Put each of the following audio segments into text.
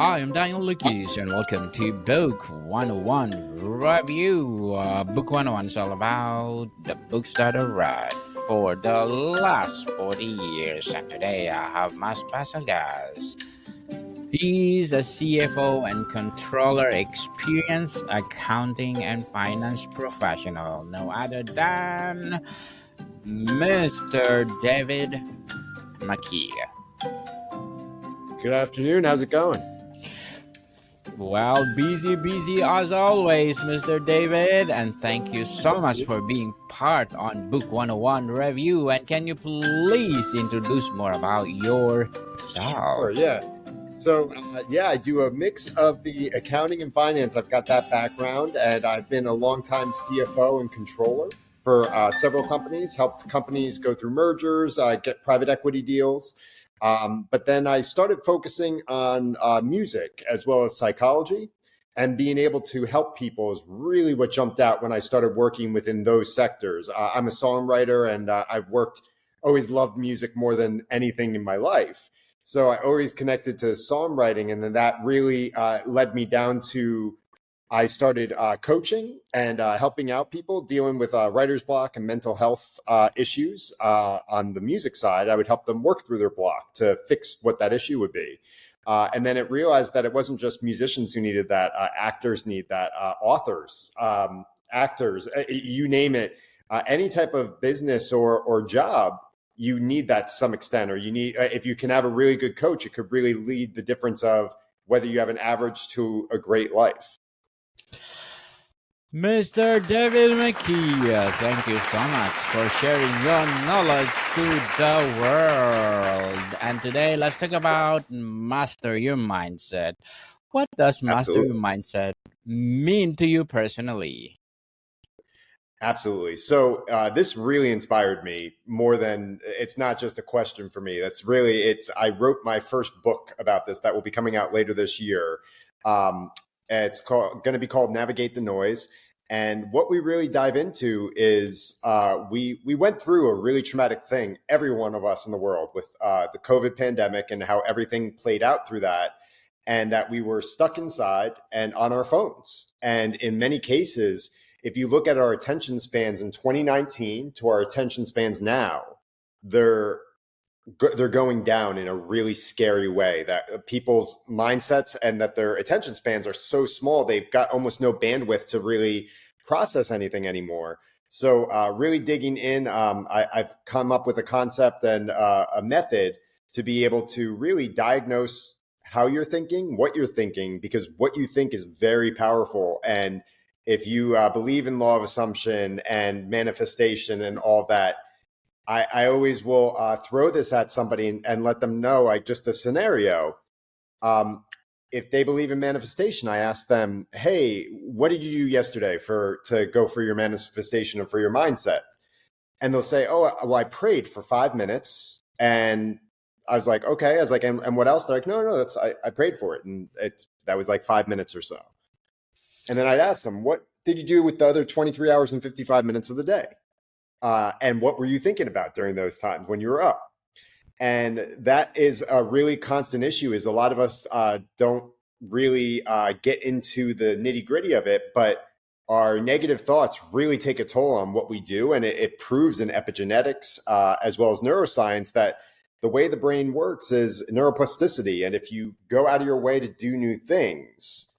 Hi, I'm Daniel Lucas, and welcome to Book 101 Review. Book 101 is all about the books that I read for the last 40 years. And today I have my special guest. He's a CFO and controller, experienced accounting and finance professional, no other than Mr. David Mckee. Good afternoon. How's it going? Well, busy as always, Mr. David, and thank you so much for being part on Book 101 Review. And can you please introduce more about yourself? Sure, yeah. So, I do a mix of the accounting and finance. I've got that background, and I've been a longtime CFO and controller for several companies, helped companies go through mergers, get private equity deals. But then I started focusing on music as well as psychology, and being able to help people is really what jumped out when I started working within those sectors. I'm a songwriter, and always loved music more than anything in my life. So I always connected to songwriting, and then that really led me down to I started coaching and helping out people dealing with writer's block and mental health issues on the music side. I would help them work through their block to fix what that issue would be. And then it realized that it wasn't just musicians who needed that. Actors need that, authors, actors, you name it. Any type of business or job, you need that to some extent, or you need, if you can have a really good coach, it could really lead the difference of whether you have an average to a great life. Mr. David Mckee, thank you so much for sharing your knowledge to the world. And today, let's talk about master your mindset. What does master your Absolutely. mindset mean to you personally? Absolutely. So this really inspired me more than it's not just a question for me. I wrote my first book about this that will be coming out later this year. It's going to be called Navigate the Noise. And what we really dive into is we went through a really traumatic thing, every one of us in the world, with the COVID pandemic and how everything played out through that, and that we were stuck inside and on our phones. And in many cases, if you look at our attention spans in 2019 to our attention spans now, they're going down in a really scary way, that people's mindsets and that their attention spans are so small, they've got almost no bandwidth to really process anything anymore. So really digging in, I've come up with a concept and a method to be able to really diagnose how you're thinking, what you're thinking, because what you think is very powerful. And if you believe in law of assumption and manifestation and all that, I always will throw this at somebody and let them know, like, just a scenario. If they believe in manifestation, I ask them, hey, what did you do yesterday to go for your manifestation and for your mindset? And they'll say, oh, well, I prayed for 5 minutes. And I was like, okay. I was like, and what else? They're like, no, I prayed for it. And that was like 5 minutes or so. And then I'd ask them, what did you do with the other 23 hours and 55 minutes of the day? And what were you thinking about during those times when you were up? And that is a really constant issue, is a lot of us don't really get into the nitty gritty of it, but our negative thoughts really take a toll on what we do. And it proves in epigenetics as well as neuroscience that the way the brain works is neuroplasticity. And if you go out of your way to do new things,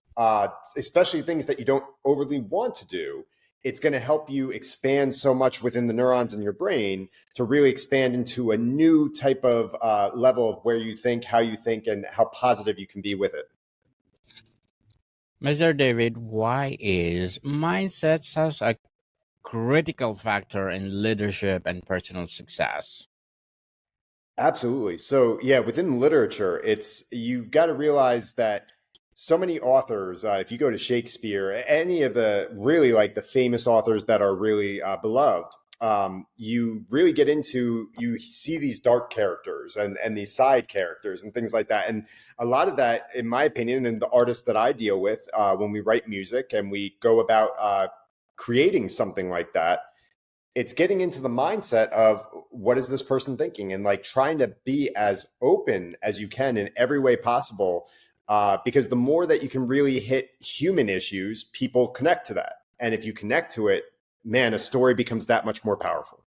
especially things that you don't overly want to do, it's going to help you expand so much within the neurons in your brain to really expand into a new type of level of where you think, how you think, and how positive you can be with it. Mr. David, why is mindset such a critical factor in leadership and personal success? Absolutely. So yeah, within literature, you've got to realize that so many authors, if you go to Shakespeare, any of the really like the famous authors that are really beloved, you really get into, you see these dark characters and these side characters and things like that. And a lot of that, in my opinion, and the artists that I deal with when we write music and we go about creating something like that, it's getting into the mindset of what is this person thinking, and like trying to be as open as you can in every way possible because the more that you can really hit human issues, people connect to that. And if you connect to it, man, a story becomes that much more powerful.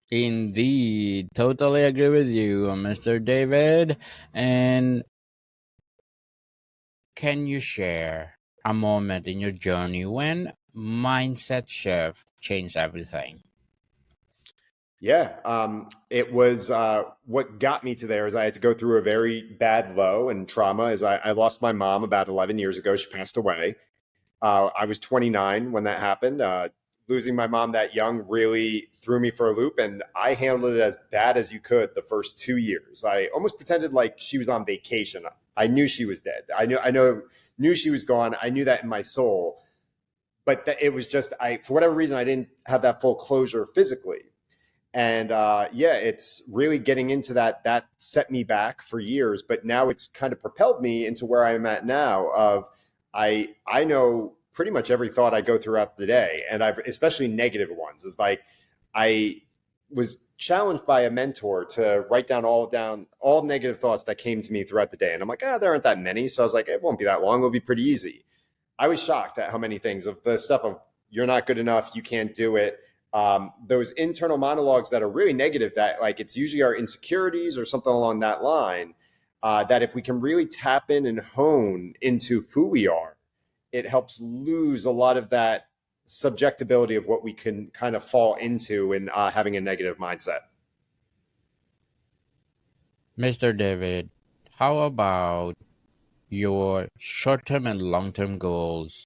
Indeed, totally agree with you, Mr. David. And can you share a moment in your journey when mindset shift changed everything? Yeah, it was what got me to there is I had to go through a very bad low and trauma. As I lost my mom about 11 years ago. She passed away. I was 29 when that happened. Losing my mom that young really threw me for a loop, and I handled it as bad as you could the first 2 years. I almost pretended like she was on vacation. I knew she was dead. Knew she was gone. I knew that in my soul, but it was just for whatever reason I didn't have that full closure physically. And yeah, it's really getting into that. That set me back for years, but now it's kind of propelled me into where I'm at now. I know pretty much every thought I go throughout the day, and I've especially negative ones. It's like I was challenged by a mentor to write down all negative thoughts that came to me throughout the day, and I'm like, there aren't that many, so I was like, it won't be that long. It'll be pretty easy. I was shocked at how many things of the stuff of you're not good enough, you can't do it. Those internal monologues that are really negative, that like it's usually our insecurities or something along that line, that if we can really tap in and hone into who we are, it helps lose a lot of that subjectability of what we can kind of fall into in having a negative mindset. Mr. David, how about your short-term and long-term goals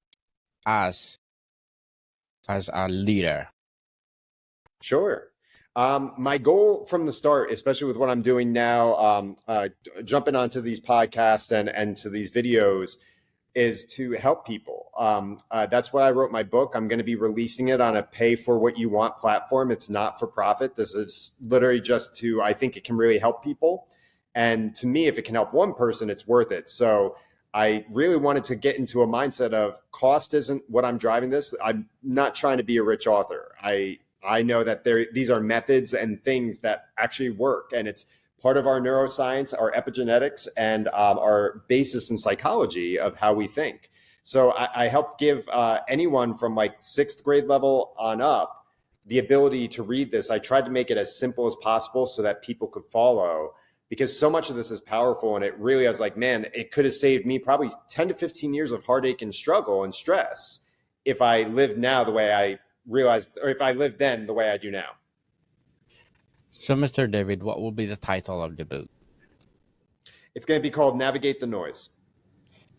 as as a leader? Sure. My goal from the start, especially with what I'm doing now, jumping onto these podcasts and to these videos, is to help people. That's why I wrote my book. I'm going to be releasing it on a pay for what you want platform. It's not for profit. This is literally just I think it can really help people. And to me, if it can help one person, it's worth it. So I really wanted to get into a mindset of cost isn't what I'm driving this. I'm not trying to be a rich author. I know that these are methods and things that actually work. And it's part of our neuroscience, our epigenetics, and our basis in psychology of how we think. So I help give anyone from like sixth grade level on up the ability to read this. I tried to make it as simple as possible so that people could follow, because so much of this is powerful. And it really, I was like, man, it could have saved me probably 10 to 15 years of heartache and struggle and stress if I lived now the way I realized, or if I lived then the way I do now. So, Mr. David, what will be the title of the book? It's going to be called Navigate the Noise.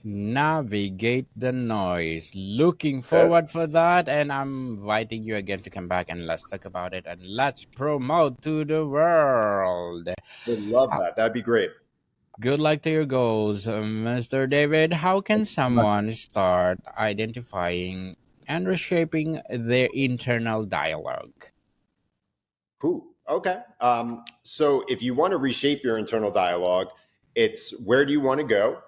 Navigate the Noise. Looking Yes. forward for that, and I'm inviting you again to come back and let's talk about it and let's promote to the world. Would love that. That'd be great. Good luck to your goals, Mr. David. How can someone start identifying and reshaping their internal dialogue? Ooh, okay. So if you want to reshape your internal dialogue, it's where do you want to go?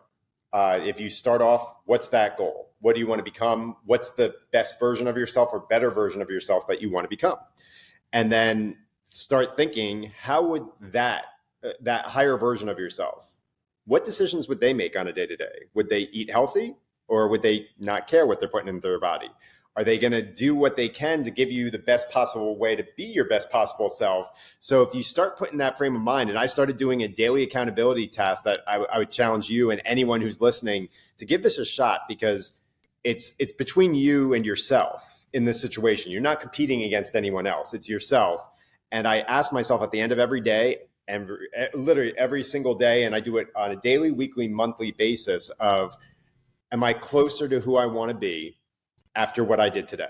If you start off, what's that goal? What do you want to become? What's the best version of yourself or better version of yourself that you want to become? And then start thinking, how would that higher version of yourself, what decisions would they make on a day to day? Would they eat healthy, or would they not care what they're putting into their body? Are they going to do what they can to give you the best possible way to be your best possible self? So if you start putting that frame of mind, and I started doing a daily accountability task that I would challenge you and anyone who's listening to give this a shot, because it's between you and yourself in this situation. You're not competing against anyone else. It's yourself. And I ask myself at the end of every day, and literally every single day, and I do it on a daily, weekly, monthly basis of, am I closer to who I want to be after what I did today?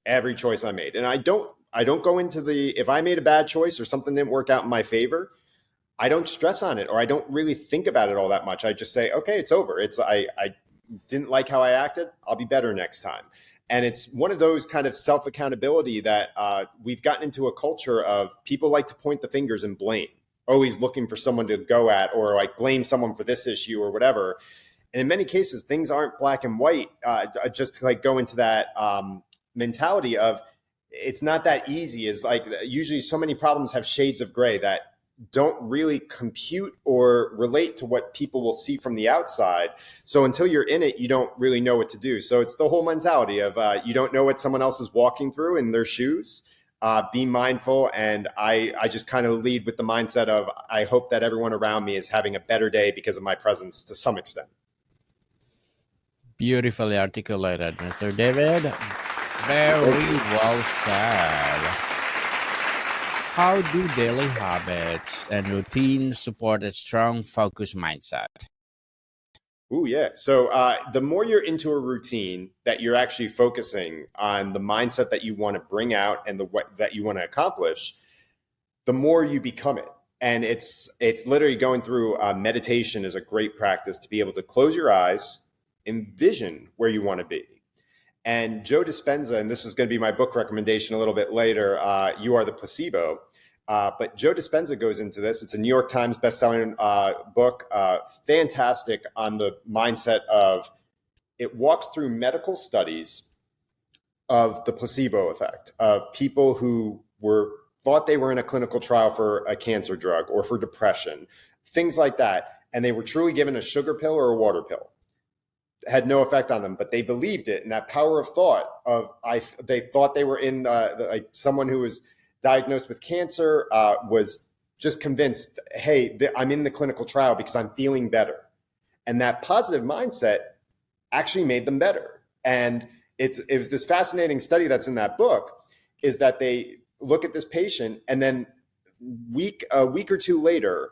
Every choice I made. And I don't go into if I made a bad choice or something didn't work out in my favor, I don't stress on it, or I don't really think about it all that much. I just say, okay, it's over. I didn't like how I acted. I'll be better next time. And it's one of those kind of self-accountability that we've gotten into a culture of people like to point the fingers and blame, always looking for someone to go at, or like blame someone for this issue or whatever. And in many cases, things aren't black and white. Just to like go into that mentality of, it's not that easy. Is like usually so many problems have shades of gray that don't really compute or relate to what people will see from the outside. So until you're in it, you don't really know what to do. So it's the whole mentality of you don't know what someone else is walking through in their shoes. Be mindful. And I just kind of lead with the mindset of I hope that everyone around me is having a better day because of my presence to some extent. Beautifully articulated, Mr. David. Very well said. How do daily habits and routines support a strong focus mindset? Ooh, yeah. So the more you're into a routine that you're actually focusing on the mindset that you want to bring out and the what that you want to accomplish, the more you become it. And it's literally going through meditation is a great practice to be able to close your eyes, envision where you want to be. And Joe Dispenza, and this is going to be my book recommendation a little bit later, You Are the Placebo. But Joe Dispenza goes into this. It's a New York Times bestselling book, fantastic on the mindset of it walks through medical studies of the placebo effect of people who thought they were in a clinical trial for a cancer drug or for depression, things like that. And they were truly given a sugar pill or a water pill. Had no effect on them, but they believed it. And that power of thought they thought they were in like someone who was diagnosed with cancer was just convinced, hey, I'm in the clinical trial because I'm feeling better. And that positive mindset actually made them better. And it was this fascinating study that's in that book is that they look at this patient and then a week or two later,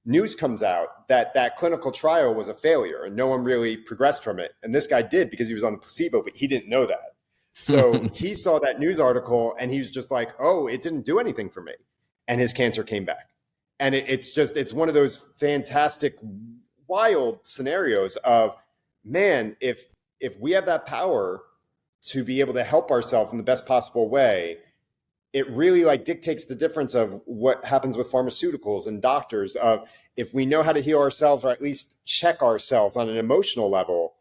news comes out that that clinical trial was a failure and no one really progressed from it. And this guy did because he was on the placebo, but he didn't know that. So he saw that news article and he was just like, oh, it didn't do anything for me. And his cancer came back. And it's one of those fantastic, wild scenarios of, man, if we have that power to be able to help ourselves in the best possible way, it really like dictates the difference of what happens with pharmaceuticals and doctors of if we know how to heal ourselves or at least check ourselves on an emotional level,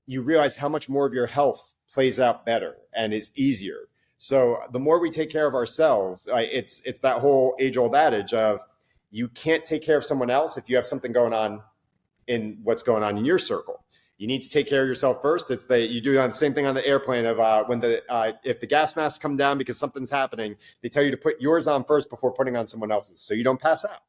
you realize how much more of your health plays out better and is easier. So the more we take care of ourselves, it's that whole age old adage of you can't take care of someone else if you have something going on in what's going on in your circle. You need to take care of yourself first. It's that you do the same thing on the airplane of when if the gas masks come down because something's happening, they tell you to put yours on first before putting on someone else's so you don't pass out.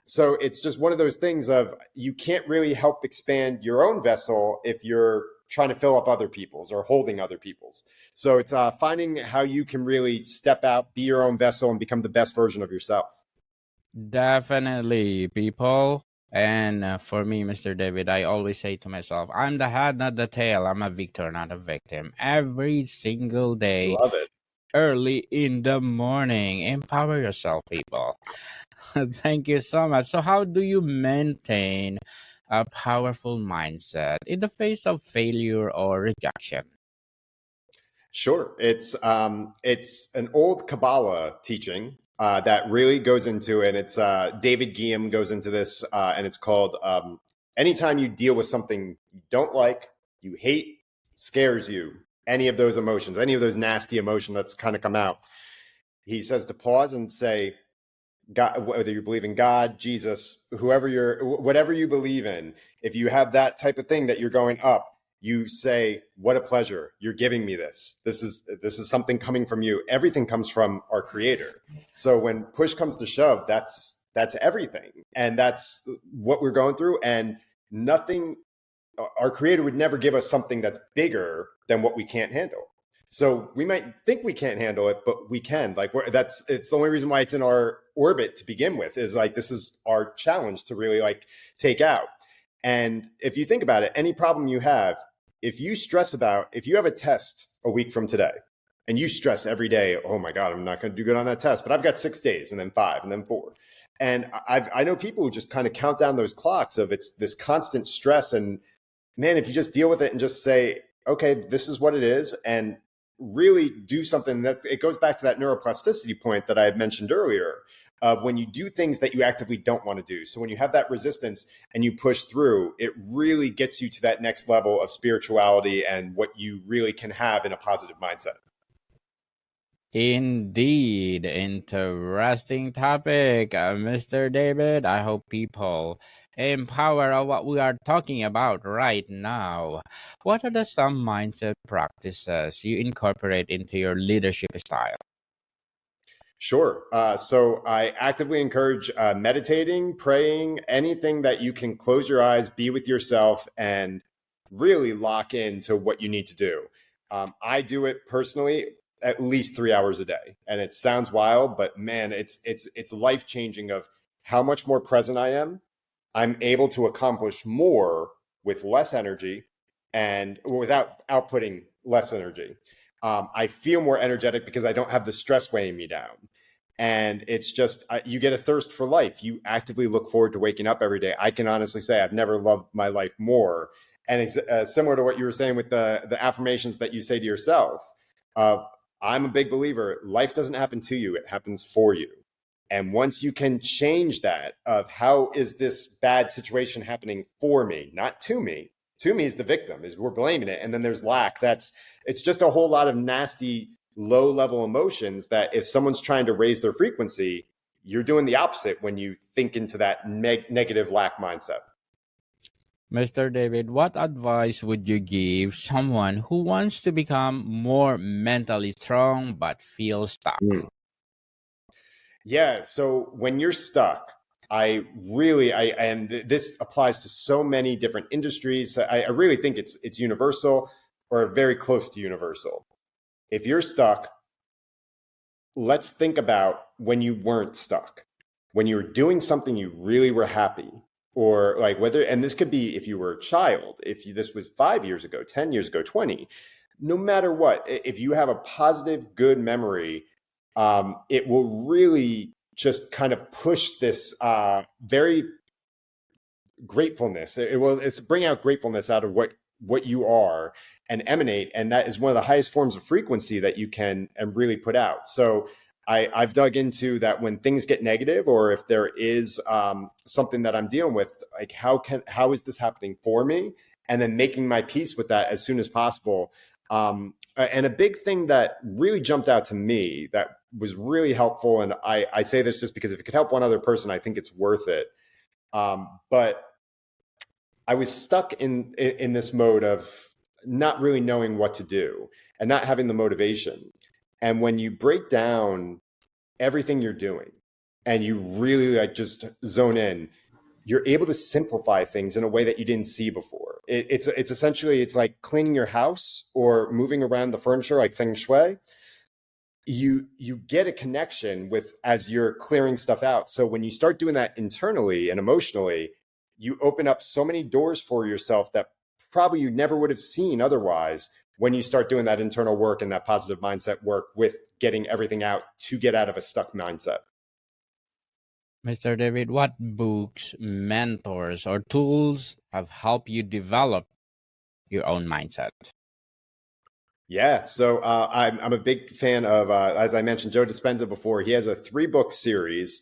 So it's just one of those things of you can't really help expand your own vessel if you're trying to fill up other people's or holding other people's. So it's finding how you can really step out, be your own vessel, and become the best version of yourself. Definitely, people. And for me, Mr. David, I always say to myself, I'm the head, not the tail. I'm a victor, not a victim. Every single day, Love it. early in the morning. Empower yourself, people. Thank you so much. So, how do you maintain a powerful mindset in the face of failure or rejection? Sure. It's an old Kabbalah teaching that really goes into it. It's David Mckee goes into this, and it's called anytime you deal with something you don't like, you hate, scares you, any of those emotions, any of those nasty emotions that's kind of come out. He says to pause and say, God, whether you believe in God, Jesus, whatever you believe in, if you have that type of thing that you're going up, you say, what a pleasure. You're giving me this. This is something coming from you. Everything comes from our creator. So when push comes to shove, that's everything. And that's what we're going through. And nothing, our creator would never give us something that's bigger than what we can't handle. So we might think we can't handle it, but we can. Like it's the only reason why it's in our orbit to begin with is like, this is our challenge to really like take out. And if you think about it, any problem you have, if you have a test a week from today and you stress every day, oh my God, I'm not going to do good on that test, but I've got 6 days and then 5 and then 4. And I know people who just kind of count down those clocks of it's this constant stress. And man, if you just deal with it and just say, okay, this is what it is. And really do something that it goes back to that neuroplasticity point that I had mentioned earlier of when you do things that you actively don't want to do. So when you have that resistance and you push through, it really gets you to that next level of spirituality and what you really can have in a positive mindset. Indeed, interesting topic, Mr. David. I hope people empower of what we are talking about right now. What are the some mindset practices you incorporate into your leadership style? Sure. So I actively encourage meditating, praying, anything that you can close your eyes, be with yourself, and really lock into what you need to do. I do it personally at least 3 hours a day, and it sounds wild, but man, it's life changing. Of how much more present I am. I'm able to accomplish more with less energy and without outputting less energy. I feel more energetic because I don't have the stress weighing me down. And it's just, you get a thirst for life. You actively look forward to waking up every day. I can honestly say I've never loved my life more. And it's similar to what you were saying with the affirmations that you say to yourself. Uh, I'm a big believer. Life doesn't happen to you; it happens for you. And once you can change that of how is this bad situation happening for me, not to me. To me is the victim, is we're blaming it. And then there's lack. It's just a whole lot of nasty, low level emotions that if someone's trying to raise their frequency, you're doing the opposite when you think into that negative lack mindset. Mr. David, what advice would you give someone who wants to become more mentally strong but feels stuck? Yeah. So when you're stuck, and this applies to so many different industries. I really think it's universal or very close to universal. If you're stuck, let's think about when you weren't stuck, when you were doing something you really were happy, or like whether, and this could be if you were a child, this was 5 years ago, 10 years ago, 20, no matter what, if you have a positive, good memory, it will really just kind of push this very gratefulness. It's bring out gratefulness out of what you are and emanate, and that is one of the highest forms of frequency that you can and really put out. So I've dug into that when things get negative, or if there is something that I'm dealing with, like how is this happening for me, and then making my peace with that as soon as possible. And a big thing that really jumped out to me that was really helpful, and I say this just because if it could help one other person, I think it's worth it. But I was stuck in this mode of not really knowing what to do and not having the motivation. And when you break down everything you're doing and you really like just zone in, you're able to simplify things in a way that you didn't see before. It's essentially, it's like cleaning your house or moving around the furniture, like feng shui. You get a connection with as you're clearing stuff out. So when you start doing that internally and emotionally, you open up so many doors for yourself that probably you never would have seen otherwise when you start doing that internal work and that positive mindset work with getting everything out to get out of a stuck mindset. Mr. David, what books, mentors, or tools have helped you develop your own mindset? Yeah, so I'm a big fan of, as I mentioned, Joe Dispenza before. He has a 3-book series,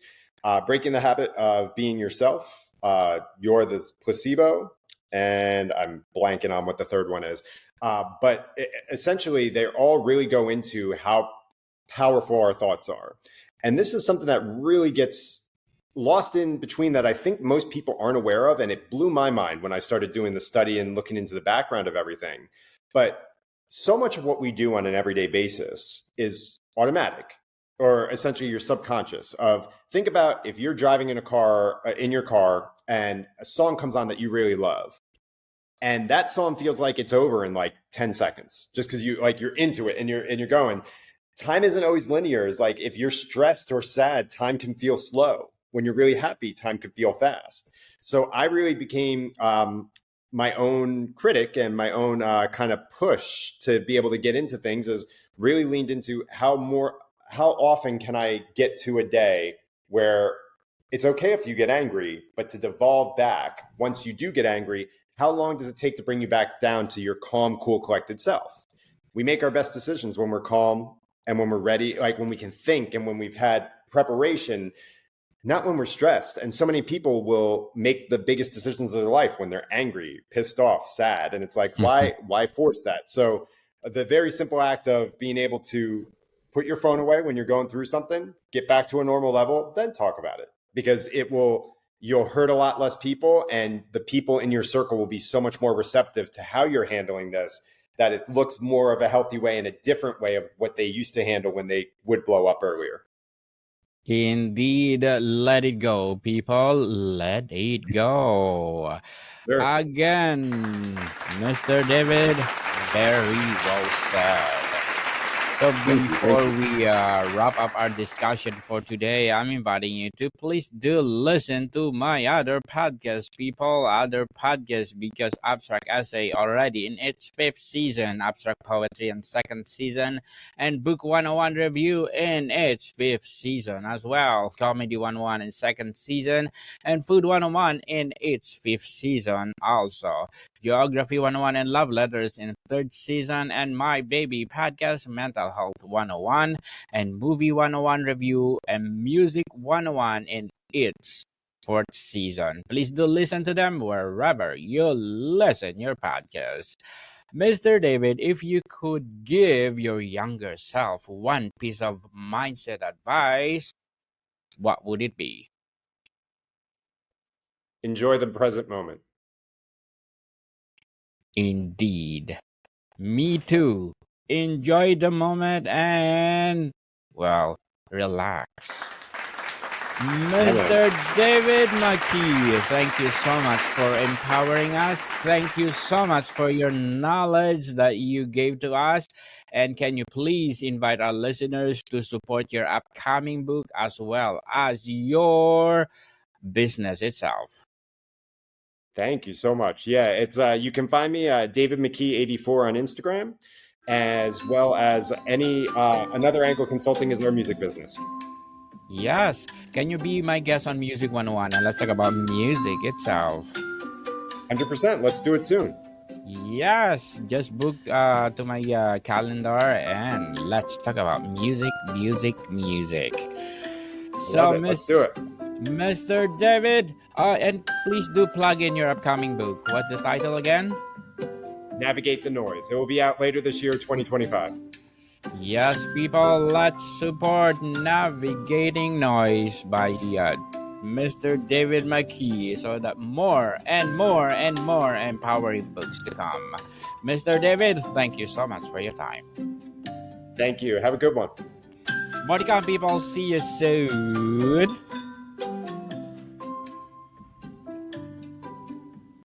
Breaking the Habit of Being Yourself, You're the Placebo, and I'm blanking on what the third one is. But essentially, they all really go into how powerful our thoughts are. And this is something that really gets lost in between that I think most people aren't aware of. And it blew my mind when I started doing the study and looking into the background of everything. But so much of what we do on an everyday basis is automatic, or essentially your subconscious. Of think about if you're driving in a car, in your car, and a song comes on that you really love, and that song feels like it's over in like 10 seconds, just because you're into it and you're going. Time isn't always linear. It's like if you're stressed or sad, time can feel slow. When you're really happy, time can feel fast. So I really became my own critic and my own kind of push to be able to get into things, is really leaned into how often can I get to a day where it's okay if you get angry, but to devolve back once you do get angry, how long does it take to bring you back down to your calm, cool, collected self? We make our best decisions when we're calm and when we're ready, like when we can think and when we've had preparation, not when we're stressed. And so many people will make the biggest decisions of their life when they're angry, pissed off, sad. And it's like, why force that? So the very simple act of being able to put your phone away when you're going through something, get back to a normal level, then talk about it, because you'll hurt a lot less people, and the people in your circle will be so much more receptive to how you're handling this, that it looks more of a healthy way and a different way of what they used to handle when they would blow up earlier. Indeed, let it go, people. Let it go. Sure. Again, Mr. David, very well said. So before we wrap up our discussion for today, I'm inviting you to please do listen to my other podcast, people, because Abstract Essay already in its 5th season, Abstract Poetry in 2nd season, and Book 101 Review in its 5th season as well, Comedy 101 in 2nd season, and Food 101 in its 5th season also. Geography 101 and Love Letters in 3rd season, and My Baby Podcast, Mental Health 101, and Movie 101 Review, and Music 101 in its 4th season. Please do listen to them wherever you listen your podcast. Mr. David, if you could give your younger self one piece of mindset advice, what would it be? Enjoy the present moment. Indeed. Me too. Enjoy the moment and, well, relax. Mr. David Mckee, thank you so much for empowering us. Thank you so much for your knowledge that you gave to us. And can you please invite our listeners to support your upcoming book as well as your business itself? Thank you so much. Yeah, it's you can find me David Mckee 84 on Instagram, as well as another angle consulting is our music business. Yes. Can you be my guest on Music 101 and let's talk about music itself? 100%. Let's do it soon. Yes. Just book to my calendar and let's talk about music. So, Let's do it. Mr. David, and please do plug in your upcoming book. What's the title again? Navigate the Noise. It will be out later this year, 2025. Yes, people, let's support Navigating Noise by Mr. David Mckee so that more and more and more empowering books to come. Mr. David, thank you so much for your time. Thank you. Have a good one. Modicon people, see you soon.